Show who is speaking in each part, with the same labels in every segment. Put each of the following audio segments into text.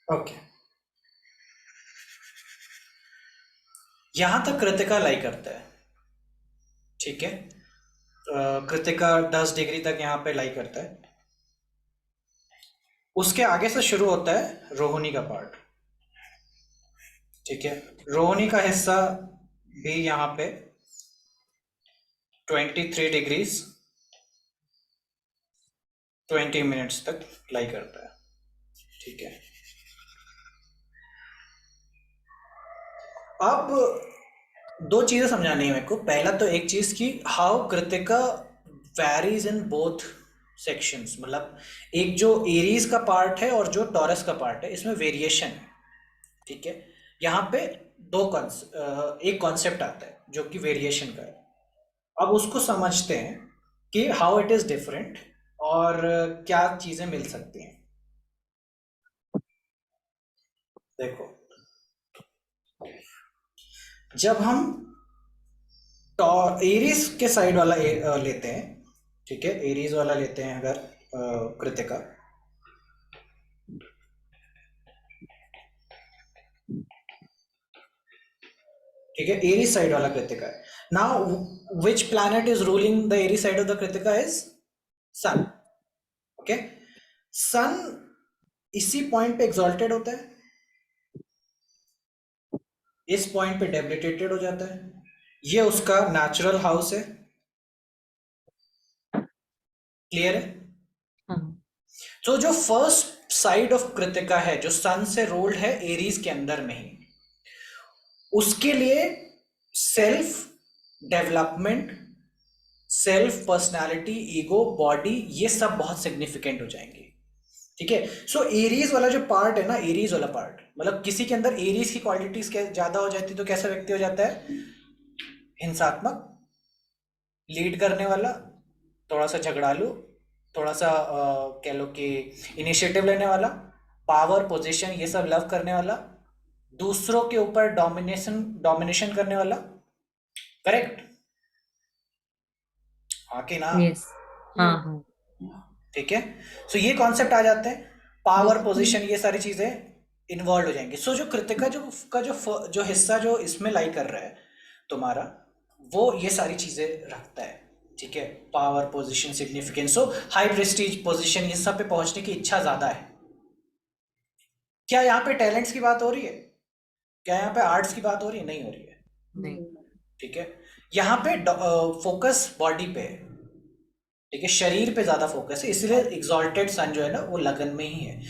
Speaker 1: Okay, यहां तक कृतिका लाई करता है। ठीक है, कृतिका 10 डिग्री तक यहाँ पे लाई करता है। उसके आगे से शुरू होता है रोहिणी का पार्ट। ठीक है, रोहिणी का हिस्सा भी यहाँ पे 23 डिग्रीज 20 मिनट्स तक लाई करता है। ठीक है, अब दो चीजें समझानी है मेरे को। पहला तो एक चीज की how Kritika varies in both sections, मतलब एक जो एरीज का पार्ट है और जो टॉरस का पार्ट है, इसमें वेरिएशन है। ठीक है, यहाँ पे एक कॉन्सेप्ट आता है जो कि वेरिएशन का है। अब उसको समझते हैं कि हाउ इट इज डिफरेंट और क्या चीजें मिल सकती हैं। देखो, जब हम एरीज के साइड वाला लेते हैं, ठीक है, एरीज वाला लेते हैं अगर कृतिका, ठीक है, एरीज साइड वाला कृतिका है। Now which planet is ruling the Aries side of the Krittika is sun. Okay, sun इसी पॉइंट पे एग्जॉल्टेड होता है, इस पॉइंट पे डेबिलिटेटेड हो जाता है। ये उसका नेचुरल हाउस है। क्लियर है?
Speaker 2: हाँ।
Speaker 1: तो जो फर्स्ट साइड ऑफ कृतिका है जो सन से रोल्ड है एरीज के अंदर में ही, उसके लिए self development, self personality, ego, body, ये सब बहुत सिग्निफिकेंट हो जाएंगे। ठीक है, सो एरीज वाला जो पार्ट है ना, एरीज वाला पार्ट मतलब किसी के अंदर एरीज की क्वालिटीज ज्यादा हो जाती है तो कैसा व्यक्ति हो जाता है? हिंसात्मक, लीड करने वाला, थोड़ा सा झगड़ालू, थोड़ा सा कह लो कि इनिशिएटिव लेने वाला, पावर पोजीशन ये सब लव करने वाला, दूसरों के ऊपर डोमिनेशन डोमिनेशन करने वाला। करेक्ट? हाँ कि ना?
Speaker 2: यस। हाँ हाँ।
Speaker 1: ठीक है, सो ये कॉन्सेप्ट आ जाते हैं, पावर
Speaker 2: बिल्कुल।
Speaker 1: पोजीशन ये सारी चीजें इन्वॉल्व हो जाएंगी। सो जो कृतिका जो हिस्सा जो इसमें लाई कर रहा है तुम्हारा, वो ये सारी चीजें रखता है। ठीक है, पावर पोजीशन सिग्निफिकेंस, सो हाई प्रेस्टीज पोजीशन, ये सब पे पहुंचने की इच्छा ज्यादा है। क्या यहाँ पे टैलेंट्स की बात हो रही है? क्या यहाँ पे आर्ट्स की बात हो रही है? नहीं हो रही है।
Speaker 2: नहीं।
Speaker 1: ठीक है, यहाँ पे फोकस बॉडी पे है। ठीक है, शरीर पे ज्यादा फोकस है, इसलिए एग्जॉल्टेड सन जो है ना वो लगन में ही है।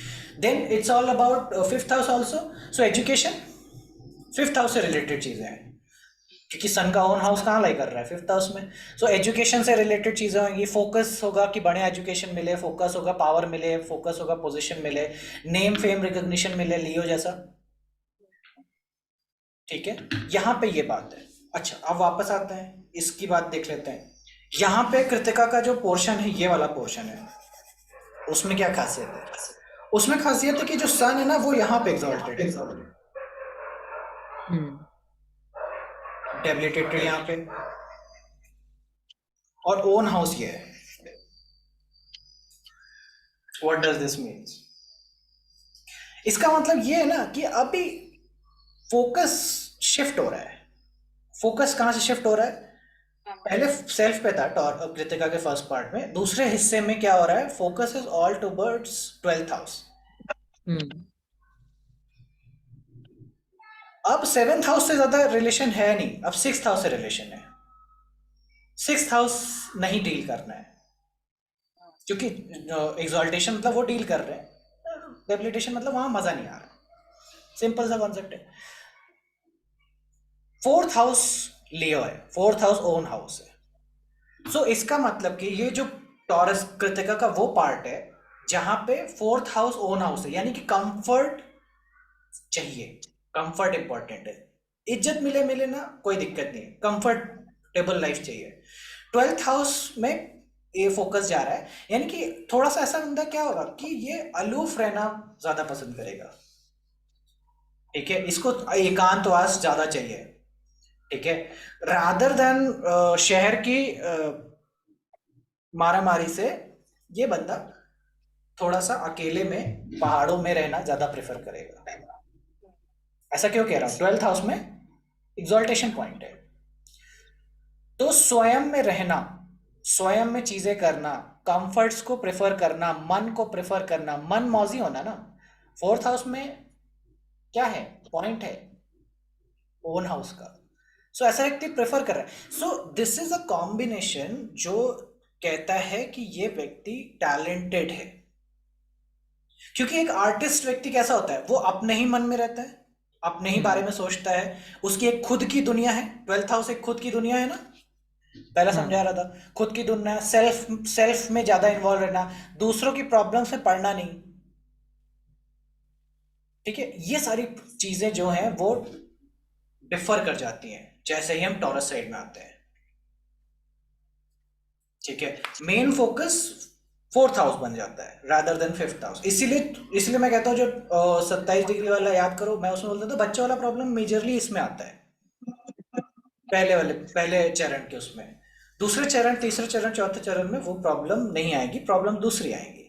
Speaker 1: Then it's all about fifth house also. So education fifth house से रिलेटेड चीजें हैं, क्योंकि सन का ओन हाउस कहाँ लाई कर रहा है? फिफ्थ हाउस में। सो एजुकेशन से रिलेटेड चीजें होंगी, फोकस होगा कि बढ़िया एजुकेशन मिले, फोकस होगा पावर मिले, फोकस होगा पोजीशन मिले, नेम फेम रिकॉग्निशन मिले, लियो जैसा। ठीक है, यहाँ पे ये बात है। अच्छा, अब वापस आते हैं, इसकी बात देख लेते हैं। यहाँ पे कृतिका का जो पोर्शन है, ये वाला पोर्शन है, उसमें क्या खासियत है? उसमें खासियत है कि जो सन है ना वो यहाँ पे एग्जॉल्टेड है,
Speaker 2: हम्म।
Speaker 1: डेबिलिटेटेड यहाँ पे, और ओन हाउस ये है। What does this means? इसका मतलब ये है ना कि अभी फोकस शिफ्ट हो रहा है। फोकस कहाँ से शिफ्ट हो रहा है? पहले सेल्फ पे था कृतिका के फर्स्ट पार्ट में, दूसरे हिस्से में क्या हो रहा है? Focus is all towards 12th house.
Speaker 2: Hmm.
Speaker 1: अब 7th हाउस से ज्यादा रिलेशन है नहीं, अब 6th हाउस से रिलेशन है। 6th हाउस नहीं डील करना है, क्योंकि एग्जॉल्टेशन मतलब वो डील कर रहे हैं, डेबिलिटेशन मतलब वहां मजा नहीं आ रहा। सिंपल सा कॉन्सेप्ट है। 4th हाउस लियो है, 4th हाउस ओन हाउस है। सो इसका मतलब कि ये जो टॉरस कृतिका का वो पार्ट है जहां पे 4th हाउस ओन हाउस है, यानी कि कंफर्ट चाहिए। कंफर्ट इंपॉर्टेंट है, इज्जत मिले मिले ना कोई दिक्कत नहीं है, कंफर्टेबल लाइफ चाहिए। 12th हाउस में ये फोकस जा रहा है, यानी कि थोड़ा सा ऐसा बंदा क्या होगा कि ये अलूफ रहना ज्यादा पसंद करेगा। ठीक है, इसको एकांतवास ज्यादा चाहिए। ठीक है, रादर देन शहर की मारा मारी से, ये बंदा थोड़ा सा अकेले में पहाड़ों में रहना ज्यादा प्रेफर करेगा। ऐसा क्यों कह रहा हूं? 12th हाउस में एग्जॉल्टेशन पॉइंट है, तो स्वयं में रहना, स्वयं में चीजें करना, कंफर्ट्स को प्रेफर करना, मन को प्रेफर करना, मन मौजी होना ना। 4th हाउस में क्या है? पॉइंट है ओन हाउस का। सो ऐसा व्यक्ति प्रेफर कर रहा है। So this is a combination जो कहता है कि ये व्यक्ति टैलेंटेड है। क्योंकि एक आर्टिस्ट व्यक्ति कैसा होता है? वो अपने ही मन में रहता है, अपने ही बारे में सोचता है, उसकी एक खुद की दुनिया है। 12th हाउस एक खुद की दुनिया है ना, पहला समझा
Speaker 2: हाँ
Speaker 1: रहा था। खुद की दुनिया, सेल्फ सेल्फ में ज्यादा इन्वॉल्व रहना, दूसरों की प्रॉब्लम से पढ़ना नहीं। ठीक है, ये सारी चीजें जो हैं वो डिफर कर जाती हैं जैसे ही हम टॉरस साइड में आते हैं। ठीक है, मेन फोकस 4th हाउस बन जाता है रादर देन 5th हाउस। इसीलिए इसीलिए मैं कहता हूँ जो 27 डिग्री वाला याद करो, मैं उसमें बोलता था बच्चे वाला प्रॉब्लम मेजरली इसमें आता है, पहले चरण के उसमें। दूसरे चरण, तीसरे चरण, चौथे चरण में वो प्रॉब्लम नहीं आएगी, प्रॉब्लम दूसरी आएगी।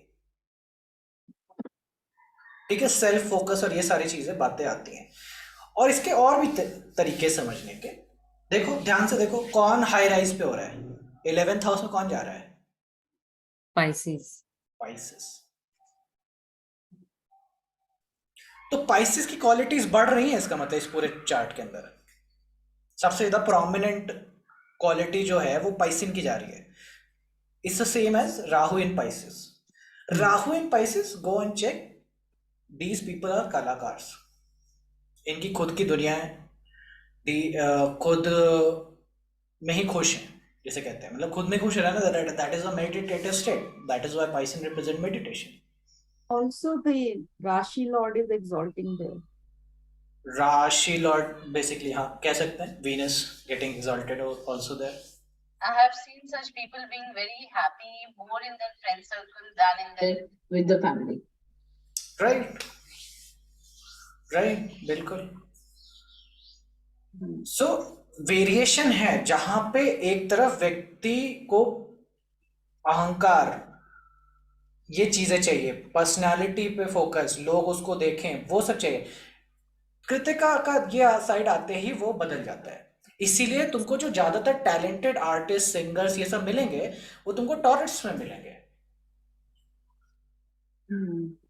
Speaker 1: ठीक है, सेल्फ फोकस और ये सारी चीजें बातें आती हैं। और इसके और भी तरीके समझने के। देखो ध्यान से देखो, कौन हाई राइज पे हो रहा है? 11th हाउस में कौन जा रहा है?
Speaker 2: पाइसेस।
Speaker 1: पाइसेस। तो पाइसेस की क्वालिटीज बढ़ रही हैं, इसका मतलब इस पूरे चार्ट के अंदर सबसे ज्यादा प्रोमिनेंट क्वालिटी जो है वो पाइसिन की जा रही है। It's the same as Rahu in Pisces. Rahu in Pisces, go and check, these people are कलाकार्स। इनकी खुद की दुनिया है, खुद में ही खुश हैं, जैसे कहते हैं, मतलब खुद में खुश रहना, that is a meditative state. That is why Pisces represent meditation.
Speaker 3: Also, the Rashi Lord is exalting there.
Speaker 1: Rashi lord basically, हाँ कह सकते हैं, Venus getting exalted also there.
Speaker 4: I have seen such people being very happy more in their friend circle than in their
Speaker 3: With the family.
Speaker 1: Right, right, बिल्कुल। So variation है जहां पे एक तरफ व्यक्ति को अहंकार, ये चीजें चाहिए, पर्सनालिटी पे फोकस, लोग उसको देखें, वो सब चाहिए। कृतिका का ये साइड आते ही वो बदल जाता है। इसीलिए तुमको जो ज्यादातर टैलेंटेड आर्टिस्ट, सिंगर्स ये सब मिलेंगे वो तुमको टॉरस में मिलेंगे।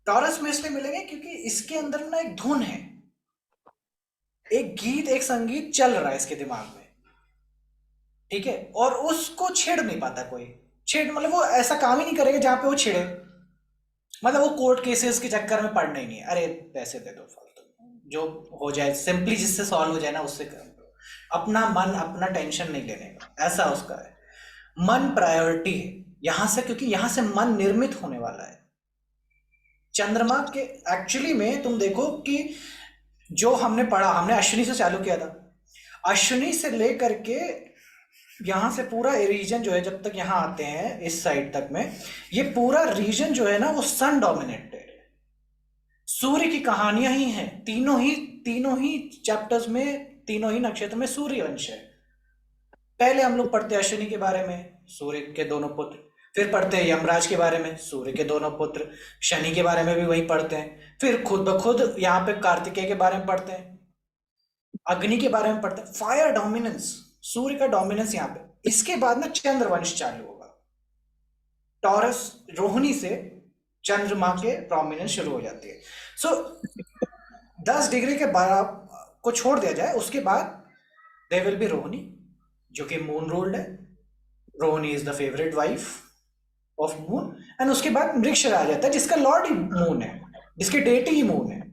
Speaker 1: टॉरस में इसलिए मिलेंगे क्योंकि इसके अंदर ना एक धुन है, एक गीत, एक संगीत चल रहा है इसके दिमाग में। ठीक है, और उसको छेड़ नहीं पाता कोई। छेड़ मतलब वो ऐसा काम ही नहीं करेगा जहां पे वो छिड़े। मतलब वो कोर्ट केसेस के चक्कर में पड़ना ही नहीं है, अरे पैसे दे दो फालतू, जो हो जाए सिंपली, जिससे सॉल्व हो जाए ना उससे कर दो। अपना मन, अपना टेंशन नहीं लेने का, ऐसा उसका है। मन प्रायोरिटी है यहां से, क्योंकि यहां से मन निर्मित होने वाला है। चंद्रमा के एक्चुअली में तुम देखो कि जो हमने पढ़ा, हमने अश्विनी से चालू किया था, अश्विनी से लेकर के यहां से पूरा रीजन जो है, जब तक यहां आते हैं इस साइड तक में, ये पूरा रीजन जो है ना वो सन डोमिनेटेड है। सूर्य की कहानियां ही हैं, तीनों ही चैप्टर्स में, तीनों ही नक्षत्र में सूर्य वंश है। पहले हम लोग पढ़ते हैं अश्विनी के बारे में, सूर्य के दोनों पुत्र, फिर पढ़ते हैं यमराज के बारे में, सूर्य के दोनों पुत्र, शनि के बारे में भी वही पढ़ते हैं, फिर खुद ब खुद यहाँ पे कार्तिकेय के बारे में पढ़ते हैं, अग्नि के बारे में पढ़ते हैं, फायर डोमिनेंस, सूर्य का डोमिनेंस यहाँ पे। इसके बाद ना चंद्रवंश चालू होगा, टॉरस रोहिणी से चंद्रमा के प्रोमिनेंस शुरू हो जाती है। सो 10 डिग्री के बाद को छोड़ दिया जाए, उसके बाद देयर विल बी रोहिणी, जो कि मून रूल्ड है। Rohini is the favourite wife of moon. And उसके बाद मृगशिरा आ जाता है, जिसका लॉर्ड ही मून है, जिसकी डेटी ही मून है।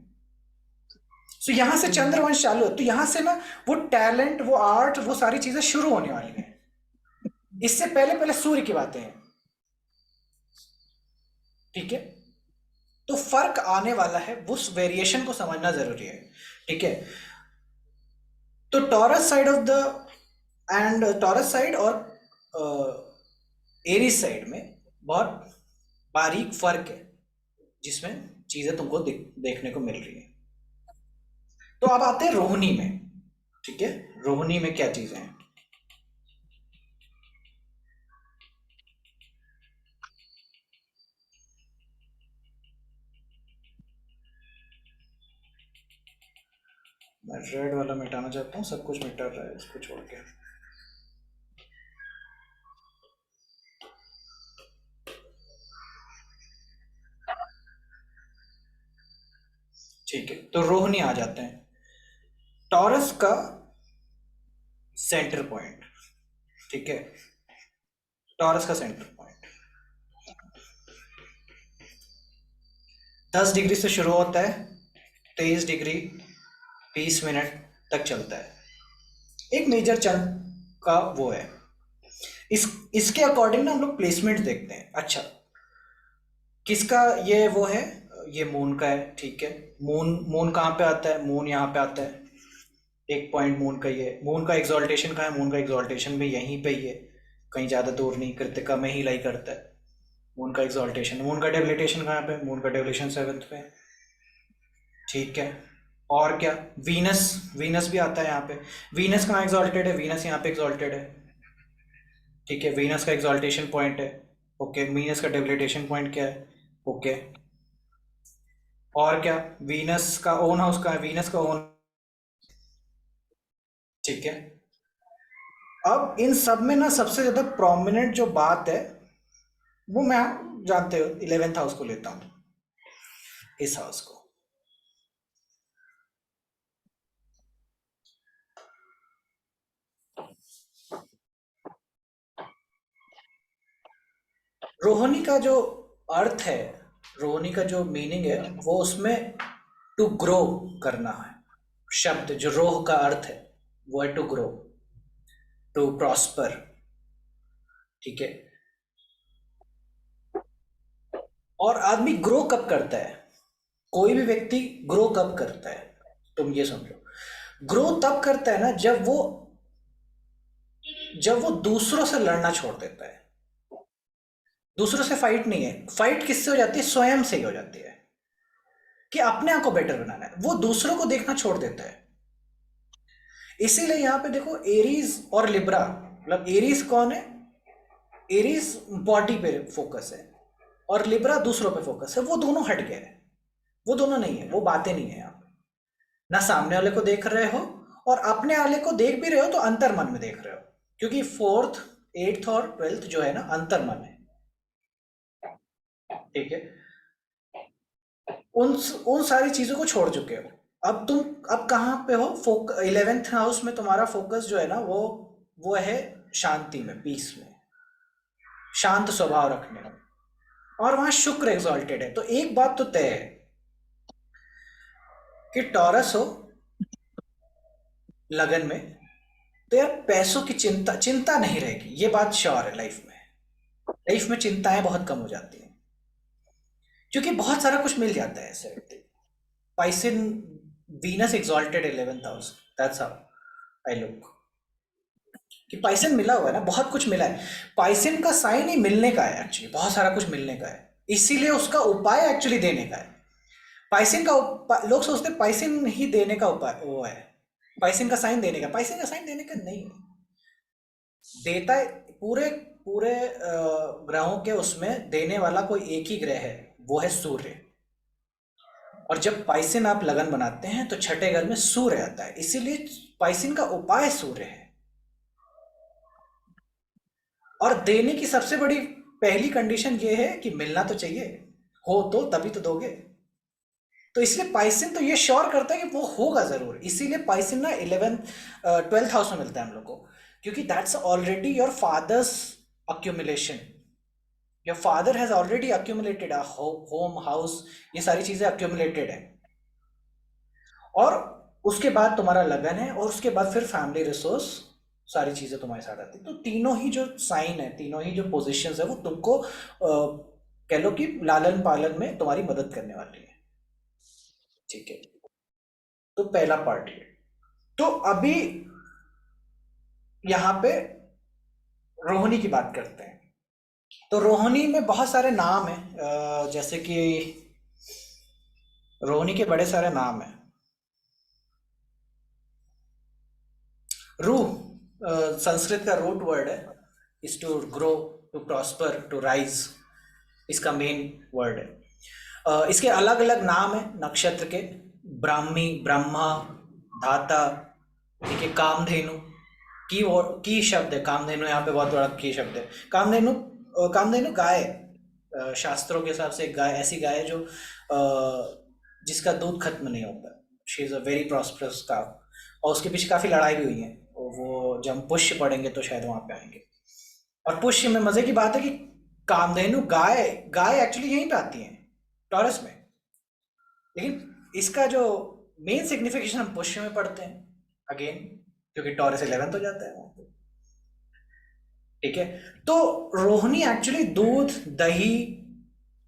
Speaker 1: सो यहां से चंद्रवंश चालू है, तो यहां से ना वो टैलेंट, वो आर्ट, वो सारी चीजें शुरू होने वाली हैं। इससे पहले पहले सूर्य की बातें हैं। ठीक है, तो फर्क आने वाला है, उस वेरिएशन को समझना जरूरी है। ठीक है, तो taurus side of the taurus side और एरीज साइड में बहुत बारीक फर्क है, जिसमें चीजें तुमको देखने को मिल रही है। तो अब आते हैं रोहिणी में। ठीक है, रोहिणी में क्या चीजें हैं? मैं रेड वाला मिटाना चाहता हूँ, सब कुछ मिटा रहा है इसको छोड़ के। ठीक है, तो रोहिणी आ जाते हैं। टॉरस का सेंटर पॉइंट, ठीक है, टॉरस का सेंटर पॉइंट 10 डिग्री से शुरू होता है, 23 डिग्री 20 मिनट तक चलता है। एक मेजर चंक का वो है। इसके अकॉर्डिंग ना हम लोग प्लेसमेंट देखते हैं। अच्छा, किसका ये वो है, ये मून का है, ठीक है। मून कहाँ पे आता है, मून यहाँ पे आता है, एक पॉइंट मून का ही है। मून का एक्सॉल्टेशन कहाँ है, मून का एक्सॉल्टेशन भी यहीं पे ही है, कहीं ज़्यादा दूर नहीं, कृतिका में ही लाई करता है मून का एक्सॉल्टेशन। मून का डेबिलिटेशन कहाँ पे, मून का डेबिलिटेशन 7th पे, ठीक है। और क्या, वीनस भी आता है यहाँ पे। वीनस कहाँ एक्सॉल्टेड है, वीनस यहाँ पे एक्सॉल्टेड है, ठीक है। वीनस का एक्सॉल्टेशन पॉइंट है, ओके। वीनस का डेबिलिटेशन पॉइंट क्या है, ओके। और क्या, वीनस का ओन हाउस कहाँ है, वीनस का ओन, ठीक है। अब इन सब में ना सबसे ज्यादा प्रोमिनेंट जो बात है वो मैं, जानते हो, 11th हाउस को लेता हूं, इस हाउस को। रोहिणी का जो अर्थ है, रोहिणी का जो मीनिंग है वो उसमें टू ग्रो करना है। शब्द जो रोह का अर्थ है वो है टू ग्रो, टू प्रॉस्पर, ठीक है। और आदमी ग्रो कब करता है, कोई भी व्यक्ति ग्रो कब करता है, तुम ये समझो। ग्रो तब करता है ना जब वो दूसरों से लड़ना छोड़ देता है। दूसरों से फाइट नहीं है, फाइट किससे हो जाती है, स्वयं से ही हो जाती है, कि अपने आप को बेटर बनाना है। वो दूसरों को देखना छोड़ देता है। इसीलिए यहां पे देखो, एरीज और लिब्रा, मतलब एरीज कौन है, एरीज बॉडी पे फोकस है और लिब्रा दूसरों पे फोकस है। वो दोनों हट गए हैं, वो दोनों नहीं है, वो बातें नहीं है यहाँ पे। ना सामने वाले को देख रहे हो और अपने वाले को देख भी रहे हो तो अंतर मन में देख रहे हो, क्योंकि 4th 8th और 12th जो है ना अंतर मन है, ठीक है। उन उन सारी चीजों को छोड़ चुके हो। अब कहाँ पे हो, 11th हाउस में तुम्हारा फोकस जो है ना वो है शांति में, पीस में, शांत स्वभाव रखने में। और वहां शुक्र एग्जॉल्टेड है। तो एक बात तो तय है कि टॉरस हो लगन में तो यार पैसों की चिंता नहीं रहेगी, ये बात श्योर है। लाइफ में चिंताएं बहुत कम हो जाती हैं, क्योंकि बहुत सारा कुछ मिल जाता है ऐसे व्यक्ति। Piscean, Venus exalted 11th house, that's how I look, कि पाइसिन मिला हुआ है ना, बहुत कुछ मिला है। पाइसिन का साइन ही मिलने का है, एक्चुअली बहुत सारा कुछ मिलने का है, इसीलिए उसका उपाय एक्चुअली देने का है। पाइसिन का लोग सोचते हैं पाइसिन ही देने का उपाय वो है, पाइसिन का साइन देने का। पाइसिन का साइन देने का नहीं है, देता है पूरे पूरे ग्रहों के उसमें देने वाला कोई एक ही ग्रह है, वो है सूर्य। और जब पाइसिन आप लगन बनाते हैं तो छठे घर में सूर्य आता है, इसीलिए पाइसिन का उपाय सूर्य है। और देने की सबसे बड़ी पहली कंडीशन ये है कि मिलना तो चाहिए, हो तो तभी तो दोगे। तो इसलिए पाइसिन तो ये श्योर करता है कि वो होगा जरूर, इसीलिए पाइसिन ना 12th हाउस में मिलता है हम लोग को, क्योंकि that's already your fathers accumulation. Your father has already accumulated a home, house, ये सारी चीजें अक्यूमुलेटेड है। और उसके बाद तुम्हारा लगन है, और उसके बाद फिर फैमिली रिसोर्स, सारी चीजें तुम्हारे साथ आती। तो तीनों ही जो साइन है, तीनों ही जो पोजीशंस है, वो तुमको कह लो कि लालन पालन में तुम्हारी मदद करने वाली है, ठीक है। तो पहला पार्ट ये। तो अभी यहां पे रोहिणी की बात करते हैं। तो रोहिणी में बहुत सारे नाम हैं, जैसे कि रोहिणी के बड़े सारे नाम हैं। रूह संस्कृत का रूट वर्ड है, is to grow, to prosper, to rise, इसका मेन वर्ड है। इसके अलग अलग नाम है नक्षत्र के, ब्राह्मी, ब्रह्मा, धाता, ठीक है, कामधेनु, की शब्द है कामधेनु, यहाँ पे बहुत बड़ा की शब्द है। कामधेनु, कामधेनु गाय, शास्त्रों के हिसाब से एक गाय, ऐसी गाय है जो जिसका दूध खत्म नहीं होता। She is a very prosperous cow, और उसके पीछे काफ़ी लड़ाई भी हुई है, और वो जब हम पुष्य पढ़ेंगे तो शायद वहाँ पे आएंगे। और पुष्य में मज़े की बात है कि कामधेनु गाय, गाय एक्चुअली यहीं पे आती है, टॉरस में, लेकिन इसका जो मेन सिग्निफिकेशन हम पुष्य में पढ़ते हैं अगेन, क्योंकि टॉरस 11th हो जाता है वहाँ पे, ठीक है। तो रोहिणी एक्चुअली दूध, दही,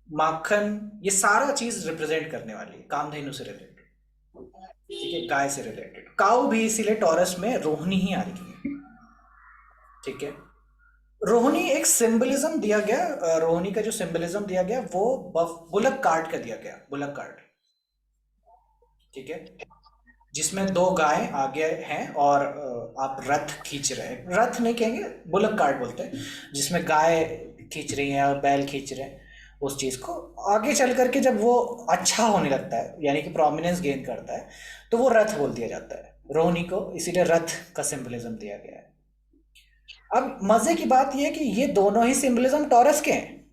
Speaker 1: माखन, ये सारा चीज रिप्रेजेंट करने वाली है, कामधेनु से रिलेटेड, ठीक है, गाय से रिलेटेड। काऊ भी इसीलिए टॉरस में रोहिणी ही आ रही है, ठीक है। रोहिणी एक सिंबलिज्म दिया गया, रोहिणी का जो सिंबलिज्म दिया गया वो बुलक कार्ट का दिया गया, बुलक कार्ट, ठीक है, जिसमें दो गाय आगे हैं और आप रथ खींच रहे हैं, रथ नहीं कहेंगे, बुलक कार्ट बोलते हैं, जिसमें गाय खींच रही हैं और बैल खींच रहे हैं उस चीज़ को। आगे चल करके जब वो अच्छा होने लगता है, यानी कि प्रोमिनेंस गेन करता है, तो वो रथ बोल दिया जाता है रोहिणी को, इसीलिए रथ का सिंबलिज्म दिया गया है। अब मजे की बात यह है कि ये दोनों ही सिंबलिज्म टॉरस के हैं,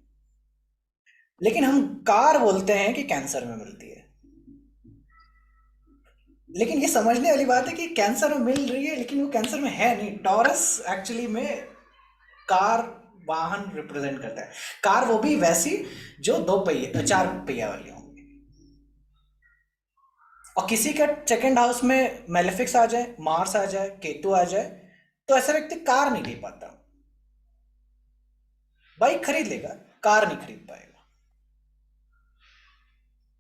Speaker 1: लेकिन हम कार बोलते हैं कि कैंसर में मिलती है। लेकिन ये समझने वाली बात है कि कैंसर में मिल रही है, लेकिन वो कैंसर में है नहीं। टॉरस एक्चुअली में कार वाहन रिप्रेजेंट करता है, कार वो भी वैसी जो 2 पहिए 4 पहिया वाली होंगी। और किसी का सेकंड हाउस में मेलेफिक्स आ जाए, मार्स आ जाए, केतु आ जाए, तो ऐसा व्यक्ति कार नहीं ले पाता। बाइक खरीद लेगा, कार नहीं खरीद पाएगा,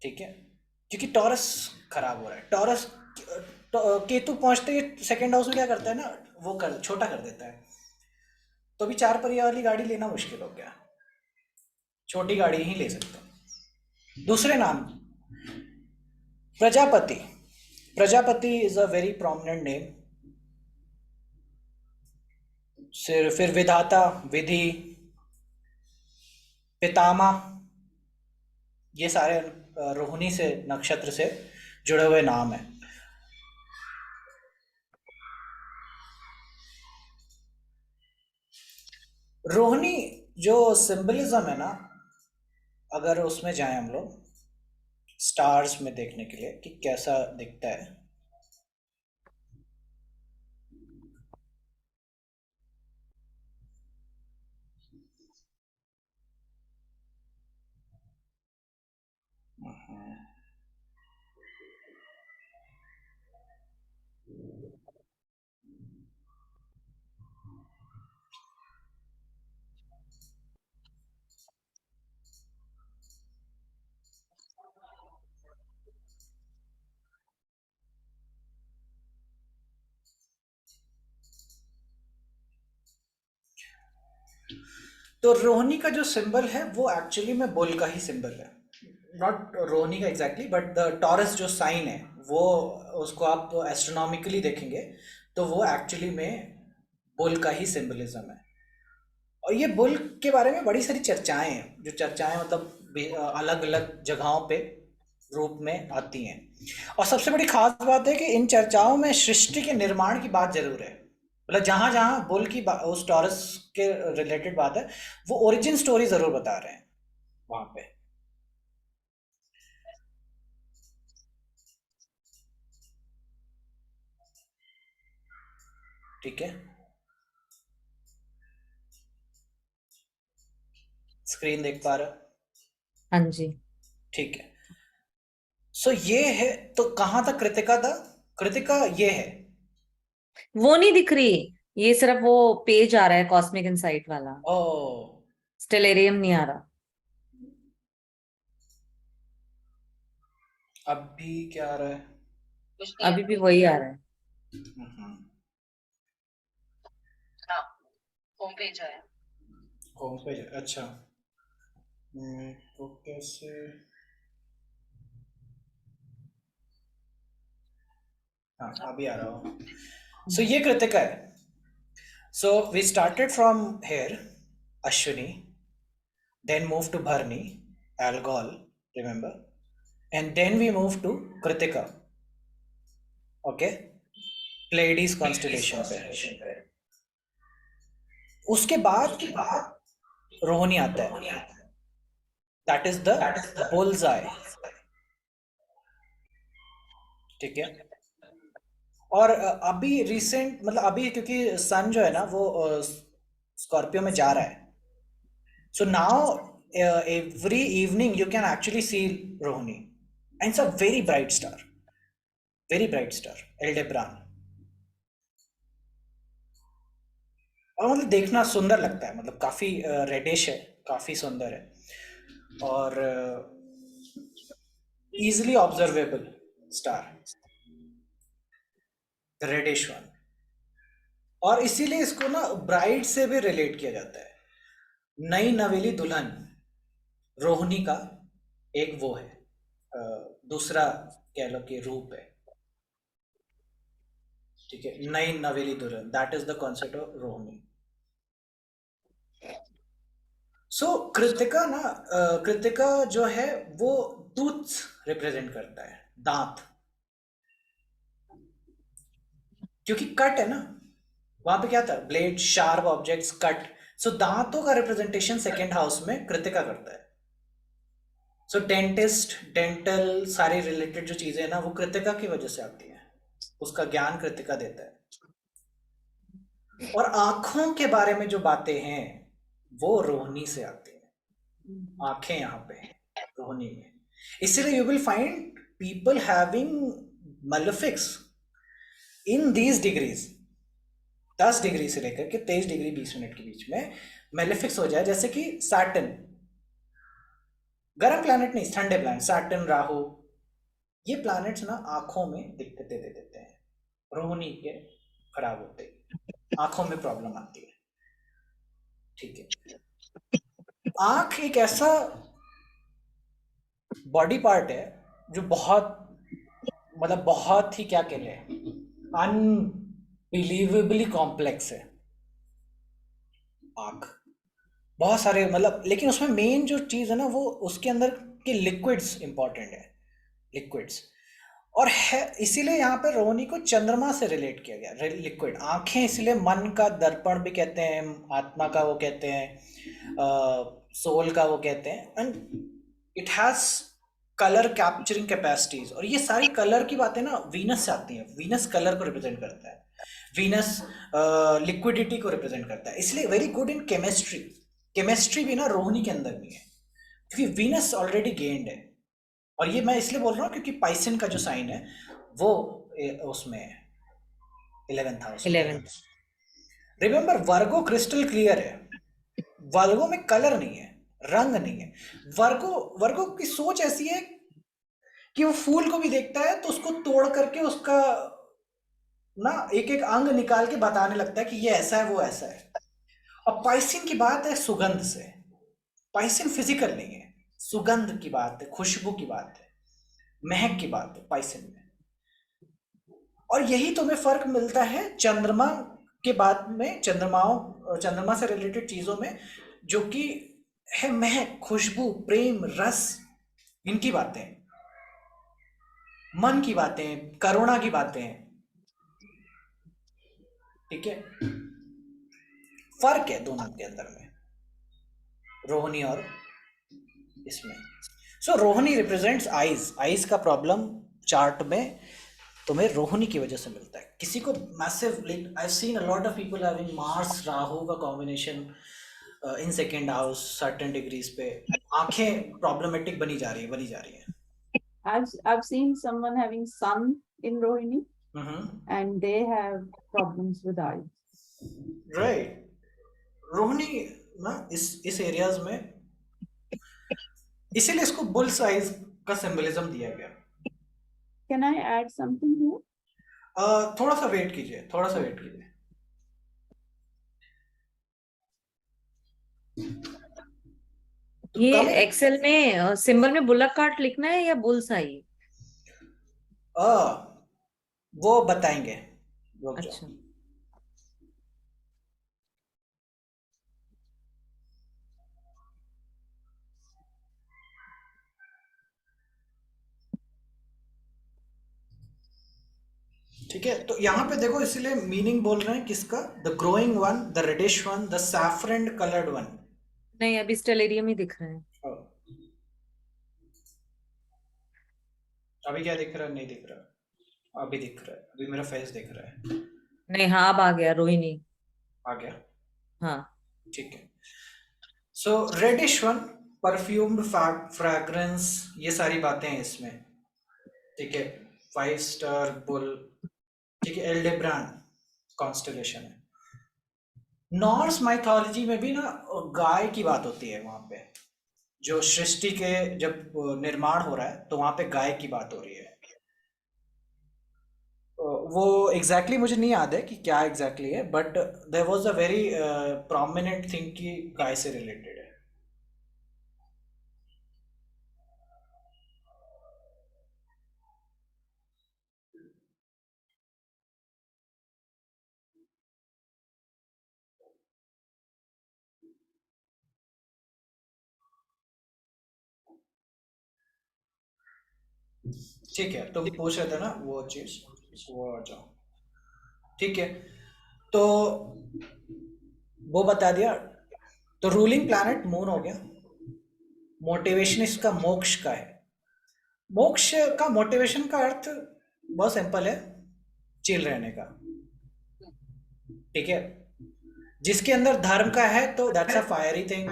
Speaker 1: ठीक है, क्योंकि टॉरस खराब हो रहा है। टॉरस, केतु पहुंचते ही सेकंड हाउस में क्या करता है ना, वो कर छोटा कर देता है, तो अभी 4 पहिया वाली गाड़ी लेना मुश्किल हो गया, छोटी गाड़ी ही ले सकते हैं। दूसरे नाम, Prajapati. Prajapati is a very prominent name. फिर विधाता, विधि, पितामह, ये सारे रोहिणी से, नक्षत्र से जुड़े हुए नाम हैं। रोहिणी जो सिंबलिज्म है ना, अगर उसमें जाएं हम लोग स्टार्स में देखने के लिए कि कैसा दिखता है, तो रोहिणी का जो सिंबल है वो एक्चुअली में बुल का ही सिंबल है, नॉट रोहिणी का एग्जैक्टली, बट द टॉरस जो साइन है वो, उसको आप एस्ट्रोनॉमिकली देखेंगे तो वो एक्चुअली में बुल का ही सिंबलिज्म है। और ये बुल के बारे में बड़ी सारी चर्चाएं हैं, जो चर्चाएं मतलब अलग अलग जगहों पे रूप में आती हैं। और सबसे बड़ी खास बात है कि इन चर्चाओं में सृष्टि के निर्माण की बात जरूर है, मतलब जहां जहां बुल की उस टॉरस के रिलेटेड बात है, वो ओरिजिन स्टोरी जरूर बता रहे हैं वहां पे, ठीक है। स्क्रीन देख पा रहे हो?
Speaker 2: हाँ जी।
Speaker 1: ठीक है। सो ये है, तो कहां तक कृतिका था? कृतिका ये है।
Speaker 2: वो नहीं दिख रही, ये सिर्फ वो पेज आ रहा है कॉस्मिक इनसाइट वाला,
Speaker 1: ओ,
Speaker 2: स्टेलेरियम नहीं आ रहा।
Speaker 1: अब भी क्या आ रहा है?
Speaker 4: कुछ नहीं
Speaker 2: अभी
Speaker 4: है।
Speaker 2: भी वही आ रहा है।
Speaker 1: हम्म,
Speaker 4: हाँ, होम पेज आया।
Speaker 1: होम पेज, अच्छा। तो कैसे? हाँ, अभी आ रहा हूँ। सो ये कृतिका है। So we started from here, Ashwini, then moved to Bharni, Algol, remember, and then we moved to Kritika. Okay, Pleiades constellation पे। उसके बाद रोहिणी आता है, that is the bull's eye. ठीक है। और अभी रिसेंट मतलब अभी क्योंकि सन जो है ना वो स्कॉर्पियो में जा रहा है, so now every evening you can actually see Rohini, and it's a very bright star, very bright star, Aldebaran. और मतलब देखना सुंदर लगता है, मतलब काफी रेडिश है, काफी सुंदर है, और easily observable star, reddish one. और इसीलिए इसको ना ब्राइड से भी रिलेट किया जाता है। नई नवेली दुल्हन रोहिणी का एक वो है, अ, दूसरा कह लो कि रूप है। ठीक है, नई नवेली दुल्हन, that is the concept of Rohini. So Krittika ना, कृतिका जो है वो टूथ रिप्रेजेंट करता है, दांत, क्योंकि कट है ना, वहां पे क्या था, ब्लेड, शार्प ऑब्जेक्ट्स, कट। सो दांतों का रिप्रेजेंटेशन सेकेंड हाउस में कृतिका करता है। सो डेंटिस्ट, डेंटल सारी रिलेटेड जो चीजें हैं ना वो कृतिका की वजह से आती हैं, उसका ज्ञान कृतिका देता है। और आंखों के बारे में जो बातें हैं वो रोहिणी से आती हैं। आंखें यहाँ पे रोहिणी में, इसीलिए you will find people having malefics in these degrees, 10 degree से लेकर के 23 डिग्री 20 मिनट के बीच में मेलेफिक्स हो जाए, जैसे कि सैटर्न, गर्म प्लैनेट नहीं, ठंडे प्लैनेट, सैटर्न, राहु, ये प्लैनेट्स ना आंखों में दिक्कतें दे देते हैं। रोहिणी के खराब होते हैं, आंखों में प्रॉब्लम आती है। ठीक है। आंख एक ऐसा बॉडी पार्ट है जो बहुत, मतलब बहुत ही क्या कह रहे हैं, अनबिलीवेबली कॉम्प्लेक्स है आंख। बहुत सारे मतलब, लेकिन उसमें मेन जो चीज़ है ना वो उसके अंदर के लिक्विड्स इंपॉर्टेंट है, लिक्विड्स। और है इसीलिए यहाँ पे रोहिणी को चंद्रमा से रिलेट किया गया, लिक्विड आंखें, इसीलिए मन का दर्पण भी कहते हैं, आत्मा का वो कहते हैं, सोल का वो कहते हैं, and it has colour capturing capacities. और ये सारी कलर की बातें ना वीनस से आती हैं, वीनस कलर को रिप्रेजेंट करता है, वीनस लिक्विडिटी को रिप्रेजेंट करता है, इसलिए very good in chemistry. Chemistry भी ना रोहिणी के अंदर भी है, क्योंकि वीनस ऑलरेडी गेन्ड है। और ये मैं इसलिए बोल रहा हूँ क्योंकि पाइसन का जो साइन है वो उसमें है 11th हाउस में।
Speaker 2: 11th।
Speaker 1: रिमेंबर वर्गो क्रिस्टल क्लियर है, वर्गो में कलर नहीं है, रंग नहीं है। वर्गो वर्गो की सोच ऐसी है कि वो फूल को भी देखता है तो उसको तोड़ करके उसका ना एक एक अंग निकाल के बताने लगता है कि ये ऐसा है वो ऐसा है। और पाइसिन की बात है सुगंध से, पाइसिन फिजिकल नहीं है, सुगंध की बात है, खुशबू की बात है, महक की बात है पाइसिन में। और यही तुम्हें फर्क मिलता है चंद्रमा के बाद में, चंद्रमा से रिलेटेड चीजों में, जो कि है महक, खुशबू, प्रेम, रस, इनकी बातें, मन की बातें, करुणा की बातें। ठीक है, फर्क है दोनों के अंदर में, रोहिणी और इसमें। सो रोहिणी रिप्रेजेंट्स आईज, आईज का प्रॉब्लम चार्ट में तुम्हें रोहिणी की वजह से मिलता है। किसी को massive, like I have seen a lot of people having Mars Rahu का combination in second house certain degrees पे, आंखें प्रॉब्लमेटिक बनी जा रही है, बनी जा रही है।
Speaker 3: I've seen someone having sun in Rohini and they have problems with eyes.
Speaker 1: Right, Rohini ना इस एरियाज में, इसीलिए इसको बुल साइज का सिंबलिज्म दिया गया।
Speaker 3: Can I add something here?
Speaker 1: थोड़ा सा वेट कीजिए, थोड़ा सा वेट कीजिए। तो
Speaker 2: ये
Speaker 1: कमिंग,
Speaker 2: एक्सेल में सिंबल में बुलक कार्ट लिखना है या बुल्स आई?
Speaker 1: वो बताएंगे, रुक जाओ।
Speaker 2: अच्छा।
Speaker 1: ठीक है, तो यहाँ पे देखो इसीलिए मीनिंग बोल रहे हैं किसका, the growing one, the reddish one, the saffron coloured one.
Speaker 2: नहीं, अभी स्टेलेरियम ही दिख रहे हैं।
Speaker 1: अभी क्या दिख रहा है? नहीं दिख रहा, अभी दिख रहा है, अभी मेरा फेस दिख रहा है।
Speaker 2: नहीं, हाँ अब आ गया रोहिणी।
Speaker 1: आ गया,
Speaker 2: हाँ।
Speaker 1: ठीक है। सो रेडिश वन, परफ्यूम्ड फ्रैग्रेंस, ये सारी बातें हैं इसमें, ठीक है। 5 स्टार बुल, ठीक है, एल्डेब्रान कॉन्स्टलेशन है। नॉर्स माइथोलॉजी में भी ना गाय की बात होती है वहां पे, जो सृष्टि के जब निर्माण हो रहा है तो वहां पे गाय की बात हो रही है। वो एग्जैक्टली मुझे नहीं याद है कि क्या एग्जैक्टली है, but there was a very prominent thing कि गाय से रिलेटेड है। ठीक है, तुम पूछ रहे थे ना वो चीज, वो आ जाओ, ठीक है। तो वो बता दिया, तो रूलिंग प्लैनेट मून हो गया। मोटिवेशन इसका मोक्ष का है। मोक्ष का मोटिवेशन का अर्थ बहुत सिंपल है, चिल रहने का, ठीक है। जिसके अंदर धर्म का है तो दैट्स अ फायरी थिंग।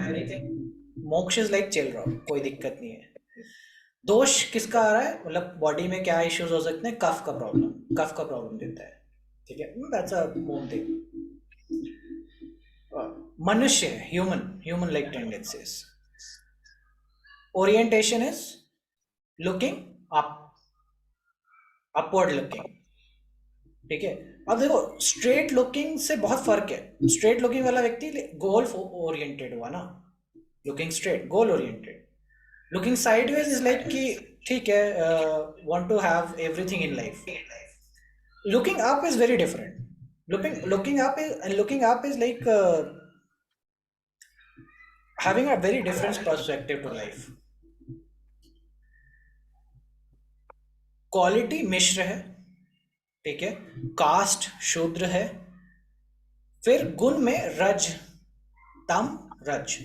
Speaker 1: मोक्ष इज लाइक चिल रहो, कोई दिक्कत नहीं है। दोष किसका आ रहा है, मतलब बॉडी में क्या इश्यूज हो सकते हैं, कफ का प्रॉब्लम, कफ का प्रॉब्लम देता है, ठीक है, दैट्स अ मोन थिंग। मनुष्य है, human, human like tendencies. Orientation is looking up, upward looking, ठीक है। अब देखो स्ट्रेट लुकिंग से बहुत फर्क है। स्ट्रेट लुकिंग वाला व्यक्ति गोल ओरिएंटेड हुआ ना, looking straight goal oriented. Looking sideways is like कि ठीक है, want to have everything in life. Looking up is very different. Looking up is like having a very different perspective to life. Quality मिश्र है, ठीक है, cast शूद्र है, फिर गुण में रज, तम रज,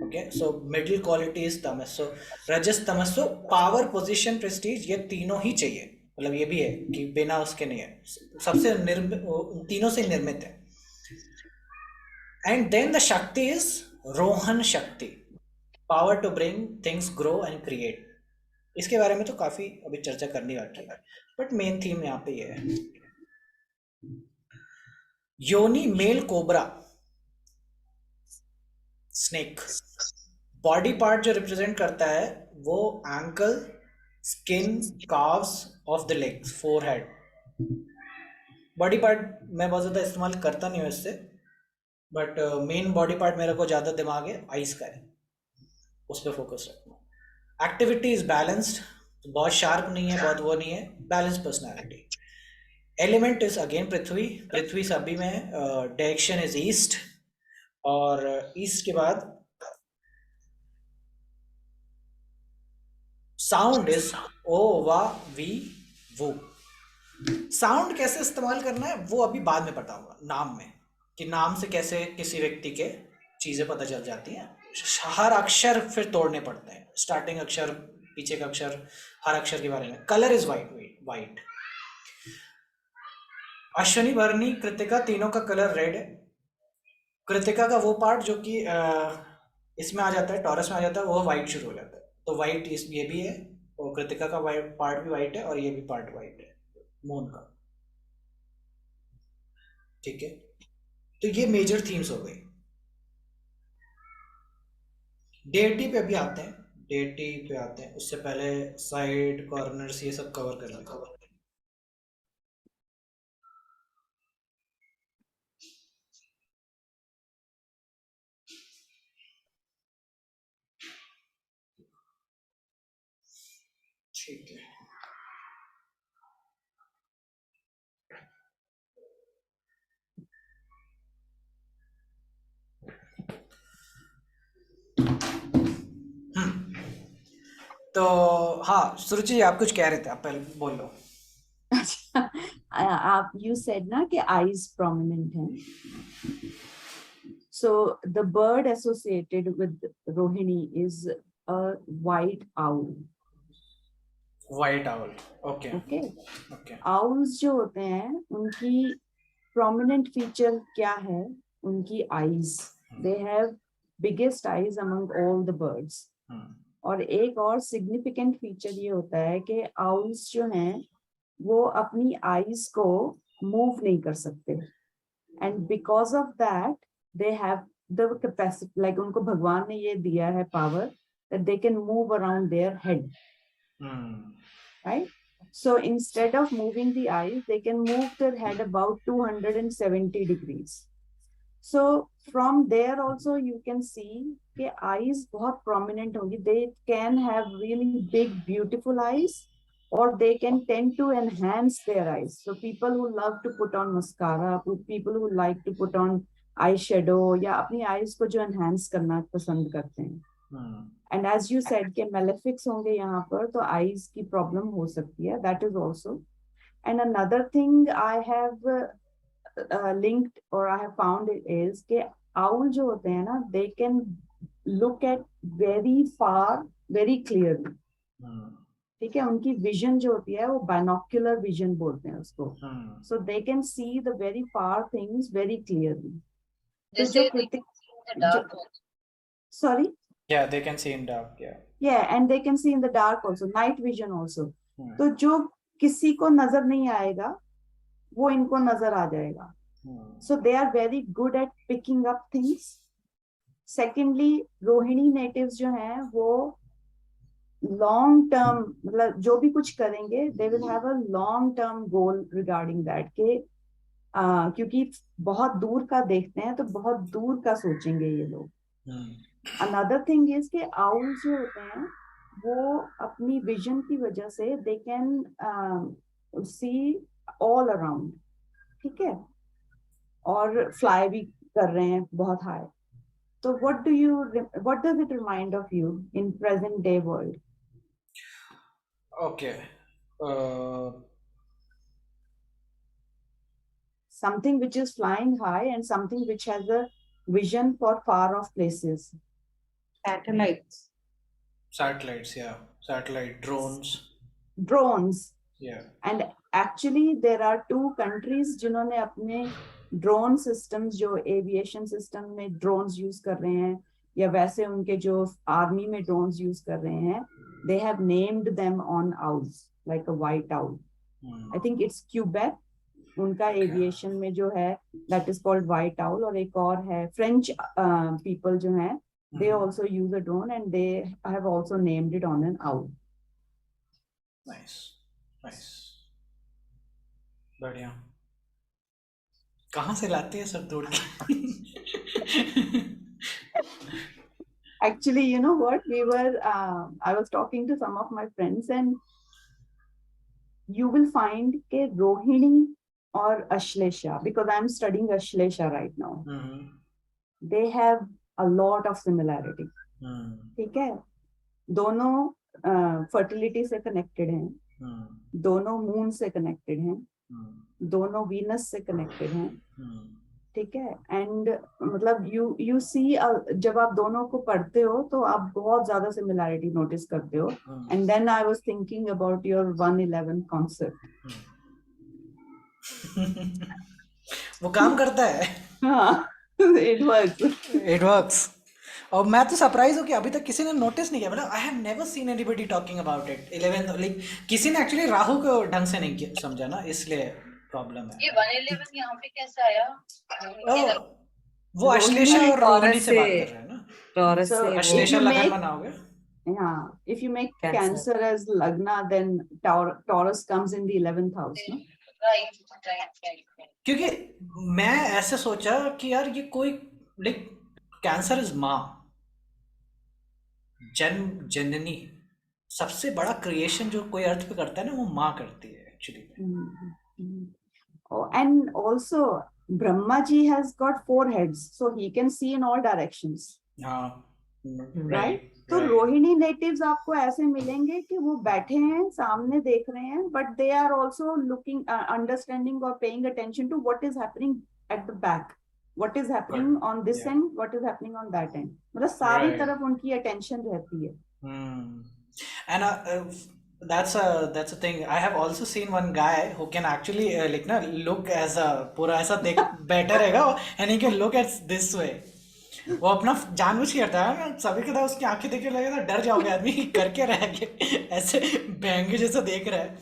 Speaker 1: okay. So middle quality is तमस, सो रजस तमस, सो पावर पोजीशन प्रेस्टीज ये तीनों ही चाहिए, मतलब ये भी है कि बिना उसके नहीं है, सबसे तीनों से निर्मित है। And then the shakti is rohan shakti, power to bring things grow and create. इसके बारे में तो काफी अभी चर्चा करनी बाकी है, बट मेन थीम यहाँ पे ये है। योनि male cobra, snake. Body part जो रिप्रेजेंट करता है वो ankle, skin, calves of the legs, forehead. Body part मैं बहुत ज्यादा इस्तेमाल करता नहीं हूँ इससे, बट मेन बॉडी पार्ट मेरे को ज्यादा दिमाग है आइस का है, उस पर फोकस रखना। एक्टिविटी इज बैलेंस्ड, बहुत शार्प नहीं है, बहुत वो नहीं है, balance personality. Element is again prithvi, पृथ्वी सभी में है। डायरेक्शन इज ईस्ट, और ईस्ट के बाद साउंड इज ओ वा वी वो। साउंड कैसे इस्तेमाल करना है वो अभी बाद में पता होगा, नाम में, कि नाम से कैसे किसी व्यक्ति के चीजें पता चल जाती हैं। हर अक्षर फिर तोड़ने पड़ते हैं, स्टार्टिंग अक्षर, पीछे का अक्षर, हर अक्षर के बारे में। Colour is white. अश्विनी, भरणी, कृतिका, तीनों का कलर रेड है। कृतिका का वो पार्ट जो कि इसमें आ जाता है, टॉरस में आ जाता है, वो वाइट शुरू हो जाता है, तो वाइट ये भी है, और कृतिका का पार्ट भी वाइट है, और ये भी पार्ट वाइट है मून का, ठीक है। तो ये मेजर थीम्स हो गई। डेटी पे अभी आते हैं, डेटी पे आते हैं, उससे पहले साइड कॉर्नर्स ये सब कवर कर लेते हैं। ठीक है, तो हाँ सुरुचि, आप कुछ कह रहे थे, आप पहले बोल लो।
Speaker 3: आप you said ना कि eyes prominent हैं. So the bird associated with Rohini is a white owl.
Speaker 1: White owl. Okay.
Speaker 3: Okay.
Speaker 1: Okay.
Speaker 3: Owls जो होते हैं उनकी prominent feature क्या है? उनकी eyes. They have biggest eyes among all the birds. और एक और significant feature ये होता है कि owls जो हैं वो अपनी eyes को move नहीं कर सकते. And because of that, they have the capacity, like उनको भगवान ने ये दिया है power that they can move around their head. Right? So instead of moving the eyes, they can move their head about 270 degrees. So from there also you can see कि eyes बहुत prominent होंगी. They can have really big, beautiful eyes, or they can tend to enhance their eyes. So people who love to put on mascara, people who like to put on eyeshadow, या अपनी eyes को जो enhance करना पसंद करते हैं. And as you said कि malefics होंगे यहाँ पर तो eyes की problem हो सकती है. That is also. And another thing I have linked or I have found it is कि owl जो होते हैं ना, they can look at very far, very clearly. ठीक है, उनकी vision जो होती है वो binocular vision बोलते हैं उसको. So they can see the very far things very clearly.
Speaker 4: They
Speaker 3: तो
Speaker 4: say
Speaker 3: जो
Speaker 4: they can see in the dark also.
Speaker 3: Sorry.
Speaker 1: Yeah, they can see in dark. Yeah.
Speaker 3: Yeah, and they can see in the dark also, night vision also. तो जो किसी को नजर नहीं आएगा वो इनको नजर आ जाएगा. So they are very good at picking up things. Secondly, Rohini natives जो हैं वो long term, मतलब जो भी कुछ करेंगे they will have a long term goal regarding that कि क्योंकि बहुत दूर का देखते हैं तो बहुत दूर का सोचेंगे ये लोग. Another thing is कि owls जो होते हैं वो अपनी vision की वजह से they can see all around. ठीक है, और fly भी कर रहे हैं बहुत high. So what does it remind of you in present day world?
Speaker 1: Okay.
Speaker 3: Something which is flying high and something which has a vision for far off places.
Speaker 2: Satellites.
Speaker 1: Satellites, yeah. Satellite drones.
Speaker 3: Drones.
Speaker 1: Yeah.
Speaker 3: And actually there are two countries जिन्होंने अपने drone systems जो aviation system में drones use कर रहे हैं या वैसे उनके जो army में drones use कर रहे हैं, they have named them on owls, like a white owl. I think it's Quebec. उनका aviation में जो है that is called white owl. और एक और है French people जो हैं, they also use a drone and they have also named it on an owl.
Speaker 1: Nice. बढ़िया. कहाँ से लाते हैं सब तोड़ के?
Speaker 3: Actually, you know what? I was talking to some of my friends and you will find कि Rohini or Ashlesha, because I'm studying Ashlesha right now, they have a lot of similarity. ठीक है, दोनों fertility से connected हैं, दोनों moon से connected हैं, दोनों Venus से connected हैं. ठीक है, and मतलब you see जब आप दोनों को पढ़ते हो तो आप बहुत ज़्यादा similarity notice करते हो. And then I was thinking about your 111 concept.
Speaker 1: वो काम करता है.
Speaker 3: हाँ, it works.
Speaker 1: और मैं तो सरप्राइज हूँ कि अभी तक किसी ने नोटिस नहीं किया. मतलब I have never seen anybody talking about it. 11 like किसी ने एक्चुअली राहु को ढंग से नहीं किया, समझा ना, इसलिए प्रॉब्लम है.
Speaker 4: ये 111 यहाँ पे कैसे आया?
Speaker 1: वो अश्लेषा और रोहिणी से बात कर रहे हैं ना.
Speaker 2: Taurus
Speaker 3: So,
Speaker 2: से
Speaker 1: अश्लेषा
Speaker 3: if you
Speaker 1: लगन
Speaker 3: make-
Speaker 1: बनाओगे.
Speaker 3: Yeah, if you make
Speaker 2: Cancer.
Speaker 3: Cancer as Lagna, then Taurus comes in the 11th house. No?
Speaker 4: Right.
Speaker 1: क्योंकि मैं ऐसे सोचा कि यार ये कोई लाइक कैंसर इज माँ, जननी. सबसे बड़ा क्रिएशन जो कोई अर्थ पे करता है ना वो माँ करती है actually.
Speaker 3: Oh, and also Brahma ji has got 4 heads, so he can see in all directions.
Speaker 1: हाँ,
Speaker 3: Right? तो
Speaker 1: Right.
Speaker 3: रोहिणी नेटिव्स आपको ऐसे मिलेंगे कि वो बैठे हैं, सामने देख रहे हैं, but they are also looking, understanding और paying attention to what is happening at the back, what is happening on this
Speaker 1: Yeah.
Speaker 3: End, what is happening on that end, मतलब सारी
Speaker 1: Right.
Speaker 3: तरफ उनकी अटेंशन रहती है.
Speaker 1: And that's a thing. I have also seen one guy who can actually like na look as a पूरा ऐसा देख बैठा रहेगा and he can look at this way. वो अपना जानबूझ के करता है ना, सभी के साथ उसकी आंखें देख के लगेगा डर जाओगे आदमी करके रह गए ऐसे बैंगे जैसा देख रहा है.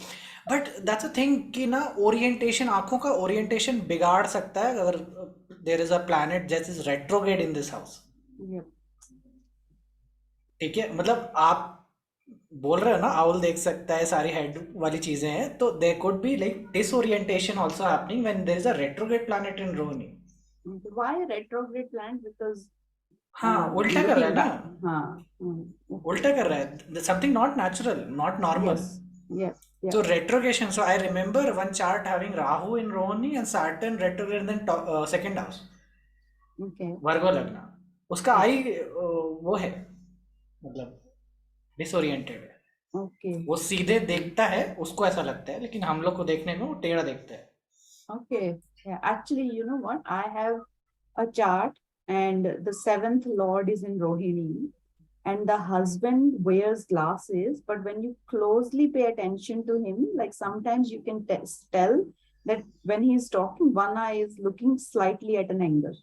Speaker 1: बट दैट्स अ थिंग कि ना ओरिएंटेशन, आंखों का ओरिएंटेशन बिगाड़ सकता है अगर there is a planet that is retrograde in this house.
Speaker 3: Yep.
Speaker 1: ठीक है, मतलब आप बोल रहे हो ना आउल देख सकता है, सारी हेड वाली चीजें हैं, तो there could be like disorientation also happening when there is a retrograde planet in Rohini.
Speaker 3: Why retrograde planet? Because
Speaker 1: हाँ, उल्टा कर रहा है
Speaker 3: looking
Speaker 1: ना,
Speaker 3: back. हाँ.
Speaker 1: उल्टा कर रहा है, something not natural, not normal.
Speaker 3: Yes. Yes. Yeah.
Speaker 1: So retrogression. So I remember one chart having Rahu in Rohini and Saturn retrograde in the second house.
Speaker 3: Okay.
Speaker 1: वर्गो लग्न, उसका आई वो है, मतलब डिसोरिएंटेड है.
Speaker 3: Okay.
Speaker 1: वो सीधे देखता है, उसको ऐसा लगता है, लेकिन हम लोग को देखने में वो टेढ़ा देखता है.
Speaker 3: Okay. Yeah. Actually, you know what? I have a chart, and the seventh lord is in Rohini, and the husband wears glasses. But when you closely pay attention to him, like sometimes you can tell that when he's talking, one eye is looking slightly at an angle.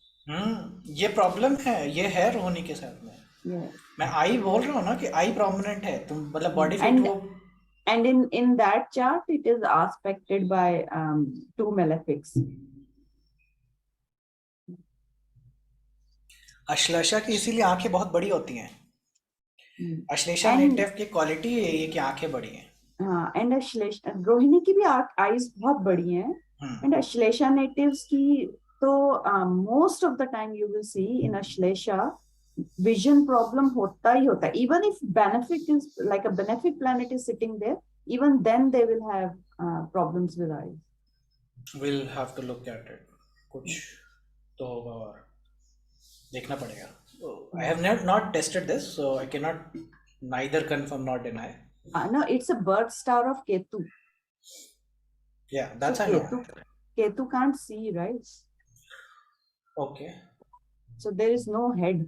Speaker 1: ये problem है, ये है रोहिणी के साथ में.
Speaker 3: Yeah.
Speaker 1: मैं आई बोल रहा हूँ ना कि आई प्रोमिनेंट है, तुम मतलब बॉडी फिट
Speaker 3: And
Speaker 1: वो.
Speaker 3: and in that chart, it is aspected by two malefics.
Speaker 1: Ashlesha की इसीलिए आंखें बहुत बड़ी होती हैं. अश्लेषा
Speaker 3: And-
Speaker 1: नेटिव की क्वालिटी है ये कि आंखें बड़ी हैं.
Speaker 3: हाँ, एंड अश्लेषा, रोहिणी की भी आईज बहुत बड़ी हैं, एंड अश्लेषा नेटिव्स की तो most of the time you will see in Ashlesha vision problem होता ही होता है. Even if benefit is like a benefic planet is sitting there, even then they will have problems with eyes.
Speaker 1: We'll have to look at it. कुछ तो होगा और देखना पड़ेगा. I have not tested this, so I cannot neither confirm nor deny.
Speaker 3: No, it's a birth star of Ketu.
Speaker 1: Yeah, that's
Speaker 3: So
Speaker 1: I know.
Speaker 3: Ketu can't see, right?
Speaker 1: Okay.
Speaker 3: So there is no head.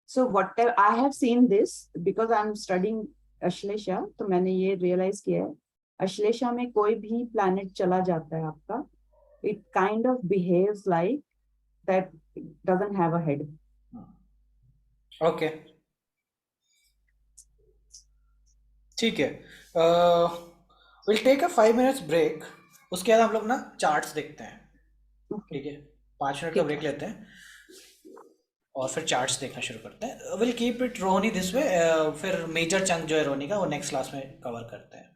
Speaker 3: So whatever I have seen this because I'm studying Ashlesha, तो मैंने ये realize किया है, Ashlesha में कोई भी planet चला जाता है आपका, it kind of behaves like that doesn't have a head.
Speaker 1: Okay. ठीक है. We'll take a 5 minutes break. उसके बाद हम लोग ना चार्ट्स देखते हैं. ठीक है, 5 मिनट का ब्रेक लेते हैं और फिर चार्ट्स देखना शुरू करते हैं. Will keep it Rohini this way. फिर मेजर चंक जो है रोहिणी का वो नेक्स्ट क्लास में कवर करते हैं.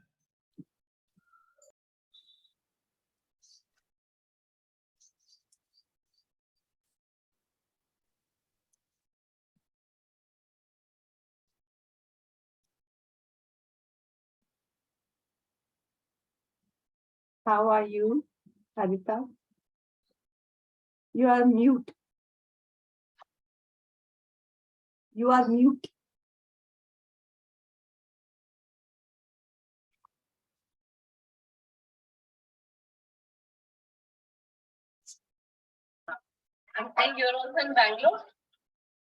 Speaker 3: How are you, Harita? You are mute. You are mute.
Speaker 4: And you're also in Bangalore?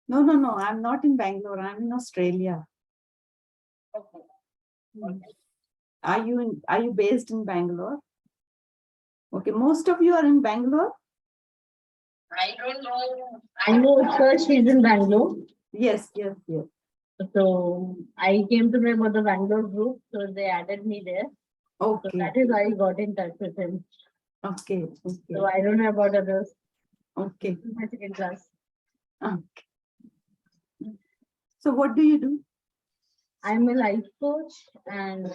Speaker 3: No. I'm not in Bangalore. I'm in Australia.
Speaker 4: Okay.
Speaker 3: Are you based in Bangalore? Okay, most of you are in Bangalore.
Speaker 4: I don't know.
Speaker 5: I know sir, she's in Bangalore.
Speaker 3: Yes.
Speaker 5: So I came to know about the Bangalore group, so they added me there. So
Speaker 3: Okay.
Speaker 5: that is why I got in touch with him.
Speaker 3: Okay.
Speaker 5: So I don't know about others.
Speaker 3: Okay.
Speaker 5: My second class.
Speaker 3: Okay. So what do you do?
Speaker 5: I'm a life coach and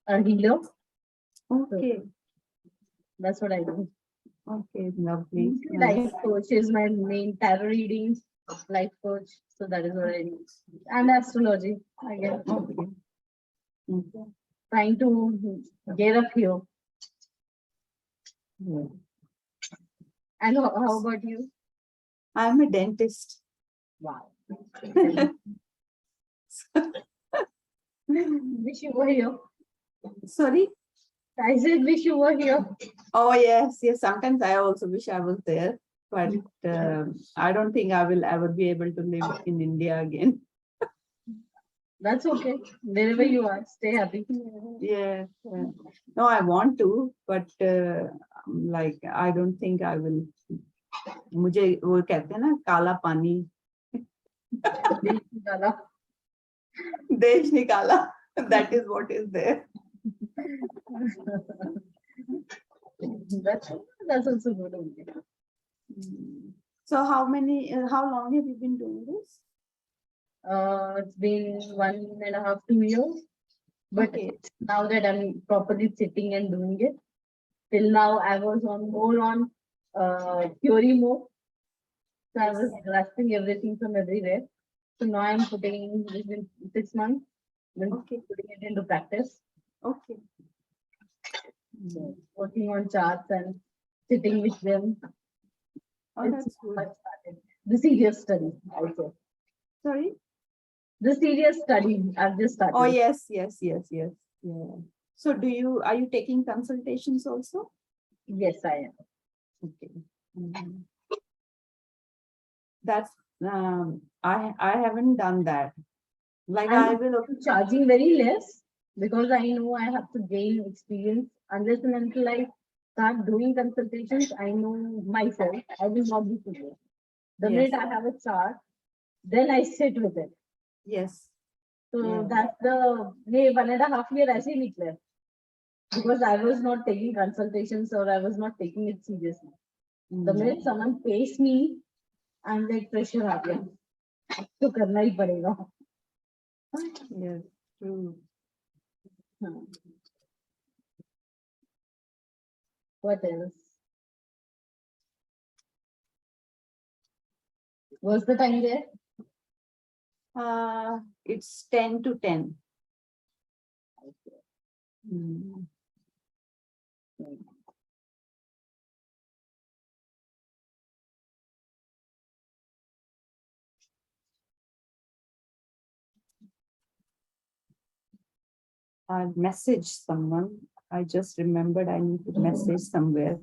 Speaker 5: a healer.
Speaker 3: Okay.
Speaker 5: That's what I do.
Speaker 3: Okay. Lovely.
Speaker 5: Life coach is my main tarot readings. Life coach. So that is what I do. And astrology. I guess.
Speaker 3: Okay. Okay.
Speaker 5: Trying to get up here.
Speaker 3: Yeah.
Speaker 5: And how about you?
Speaker 3: I'm a dentist.
Speaker 5: Wow. Wish you were here.
Speaker 3: Sorry.
Speaker 5: I said wish you were here.
Speaker 3: Oh yes, yes. Sometimes I also wish I was there, but I don't think I will ever be able to live in India again.
Speaker 5: That's okay. Wherever you are, stay happy.
Speaker 3: Yeah. No, I want to, but like I don't think I will. मुझे वो कहते हैं ना काला पानी देश निकाला. That is what is there.
Speaker 5: That's also good. Only.
Speaker 3: So how long have you been doing this?
Speaker 5: It's been 1.5, 2 years. But
Speaker 3: Okay.
Speaker 5: now that I'm properly sitting and doing it, till now I was more on theory mode. So I was grasping everything from everywhere. So now I'm putting within 6 months, then
Speaker 3: Okay.
Speaker 5: putting it into practice.
Speaker 3: Okay.
Speaker 5: So working on charts and sitting with them.
Speaker 3: Oh,
Speaker 5: It's
Speaker 3: that's good.
Speaker 5: what started. The serious study also.
Speaker 3: Sorry.
Speaker 5: The serious study I've just started.
Speaker 3: Oh yes, yes, yes, yes. Yeah. So are you taking consultations also?
Speaker 5: Yes, I am.
Speaker 3: Okay. Mhm. That's I haven't done that. Like I
Speaker 5: I'm
Speaker 3: will.
Speaker 5: charging very less because I know I have to gain experience. Unless and until I start doing consultations, I know myself, I will not be familiar. The
Speaker 3: Yes.
Speaker 5: minute I have a chart, then I sit with it.
Speaker 3: Yes.
Speaker 5: So
Speaker 3: Yeah.
Speaker 5: that's the way 1.5 year ऐसे ही निकले. Because I was not taking consultations or I was not taking it seriously. The minute someone pays me, I'm like pressure आ गया. तो करना ही पड़ेगा.
Speaker 3: Yes. True.
Speaker 5: हाँ. What else? What's the time there?
Speaker 3: It's 10 to 10. Mm. I'll message someone. I just remembered I need to message somewhere.